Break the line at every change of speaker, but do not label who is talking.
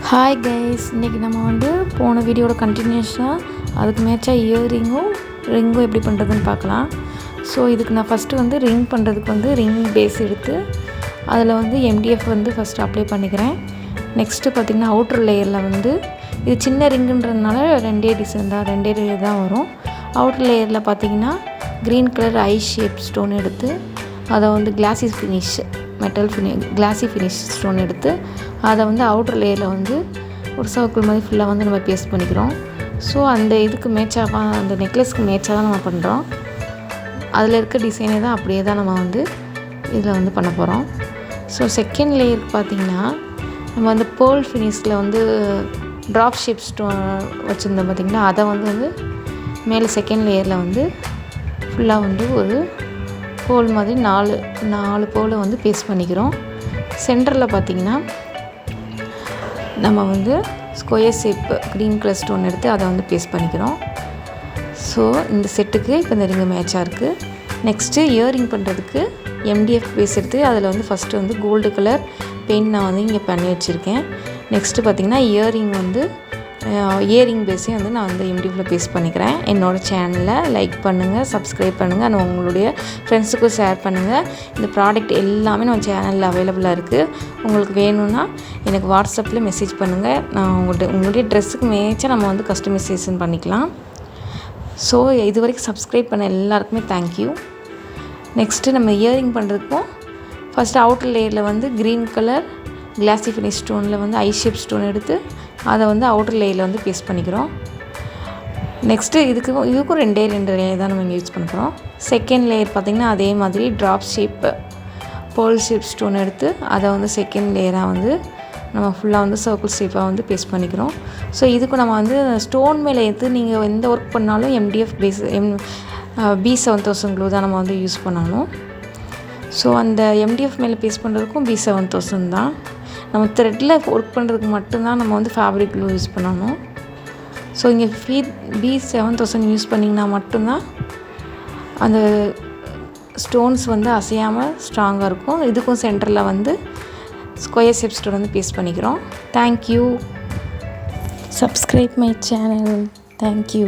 Hi guys, இன்றைக்கி நம்ம வந்து போன வீடியோட கண்டினியூஸாக அதுக்கு மேட்சாக இயரிங்கும் ரிங்கும் எப்படி பண்ணுறதுன்னு பார்க்கலாம். ஸோ இதுக்கு நான் ஃபஸ்ட்டு வந்து ரிங் பண்ணுறதுக்கு வந்து ரிங் பேஸ் எடுத்து அதில் வந்து MDF வந்து ஃபஸ்ட்டு அப்ளை பண்ணிக்கிறேன். நெக்ஸ்ட்டு பார்த்திங்கன்னா அவுட்ரு லேயரில் வந்து இது சின்ன ரிங்குன்றதுனால ரெண்டே லேயர் தான் வரும். அவுட்ரு லேயரில் பார்த்திங்கன்னா க்ரீன் கலர் ஐ ஷேப் ஸ்டோன் எடுத்து அதை வந்து கிளாசி ஃபினிஷ் ஸ்டோன் எடுத்து அதை வந்து அவுட்ரு லேயரில் வந்து ஒரு சர்க்கிள் மாதிரி ஃபுல்லாக வந்து நம்ம பேஸ்ட் பண்ணிக்கிறோம். ஸோ அந்த இதுக்கு மேட்சாக அந்த நெக்லஸ்க்கு மேட்சாக தான் நம்ம பண்ணுறோம். அதில் இருக்க டிசைனே தான் அப்படியே தான் நம்ம வந்து இதில் வந்து பண்ண போகிறோம். ஸோ செகண்ட் லேயருக்கு பார்த்திங்கன்னா நம்ம வந்து பேர்ல் ஃபினிஷில் வந்து ட்ராப் ஷேப் ஸ்டோன் வச்சுருந்தோம் பார்த்திங்கன்னா அதை வந்து மேலே செகண்ட் லேயரில் வந்து ஃபுல்லாக வந்து ஒரு போல் மாதிரி நாலு போலை வந்து பேஸ்ட் பண்ணிக்கிறோம். சென்டரில் பார்த்திங்கன்னா நம்ம வந்து square shape green colour stone எடுத்து அதை வந்து பேஸ்ட் பண்ணிக்கிறோம். ஸோ இந்த செட்டுக்கு இப்போ இந்த ரிங்கு மேட்சாக இருக்குது. நெக்ஸ்ட்டு இயரிங் பண்ணுறதுக்கு MDF பேஸ் எடுத்து அதில் வந்து ஃபஸ்ட்டு வந்து கோல்டு கலர் பெயிண்ட் நான் வந்து இங்கே பண்ணி வச்சுருக்கேன். நெக்ஸ்ட்டு பார்த்திங்கன்னா இயரிங் பேஸையும் வந்து நான் வந்து MDFில் பேஸ்ட் பண்ணிக்கிறேன். என்னோடய சேனலில் லைக் பண்ணுங்கள், சப்ஸ்கிரைப் பண்ணுங்கள், நான் உங்களுடைய ஃப்ரெண்ட்ஸுக்கும் ஷேர் பண்ணுங்கள். இந்த ப்ராடக்ட் எல்லாமே நம்ம சேனலில் அவைலபிளாக இருக்குது. உங்களுக்கு வேணும்னா எனக்கு வாட்ஸ்அப்பில் மெசேஜ் பண்ணுங்கள். நான் உங்களுடைய ட்ரெஸ்ஸுக்கு மேட்சாக நம்ம வந்து கஸ்டமைசேஷன் பண்ணிக்கலாம். ஸோ இது வரைக்கும் சப்ஸ்கிரைப் பண்ண எல்லாருக்குமே தேங்க்யூ. நெக்ஸ்ட்டு நம்ம இயரிங் பண்ணுறதுக்கும் ஃபஸ்ட்டு அவுட்டர் லேயரில் வந்து க்ரீன் கலர் கிளாசி ஃபினிஷ் ஸ்டோனில் வந்து ஐ ஷேப் ஸ்டோன் எடுத்து அதை வந்து அவுட்டர் லேயரில் வந்து பேஸ்ட் பண்ணிக்கிறோம். நெக்ஸ்ட்டு இதுக்கும் ரெண்டு லேயர் தான் நம்ம இங்கே யூஸ் பண்ண போகிறோம். செகண்ட் லேயர் பார்த்திங்கன்னா அதே மாதிரி drop shape pearl shape stone எடுத்து அதை வந்து செகண்ட் லேயராக வந்து நம்ம ஃபுல்லாக வந்து சர்க்கிள் ஷேப்பாக வந்து பேஸ்ட் பண்ணிக்கிறோம். ஸோ இதுக்கு நம்ம வந்து ஸ்டோன் மேலே எடுத்து நீங்கள் எந்த ஒர்க் பண்ணாலும் MDF பேஸ் B7000 க்ளூ தான் நம்ம வந்து யூஸ் பண்ணணும். ஸோ அந்த MDF மேலே பேஸ்ட் பண்ணுறதுக்கும் B7000 தான். நம்ம த்ரெட்டில் ஒர்க் பண்ணுறதுக்கு மட்டும்தான் நம்ம வந்து ஃபேப்ரிக் க்ளூ யூஸ் பண்ணணும். ஸோ இங்கே B7000 யூஸ் பண்ணிங்கன்னா மட்டும்தான் அந்த ஸ்டோன்ஸ் வந்து அசையாமல் ஸ்ட்ராங்காக இருக்கும். இதுக்கும் சென்டரில் வந்து ஸ்கொயர் ஷேப் ஸ்டோன் வந்து பேஸ்ட் பண்ணிக்கிறோம். Thank you. Subscribe my channel. Thank you.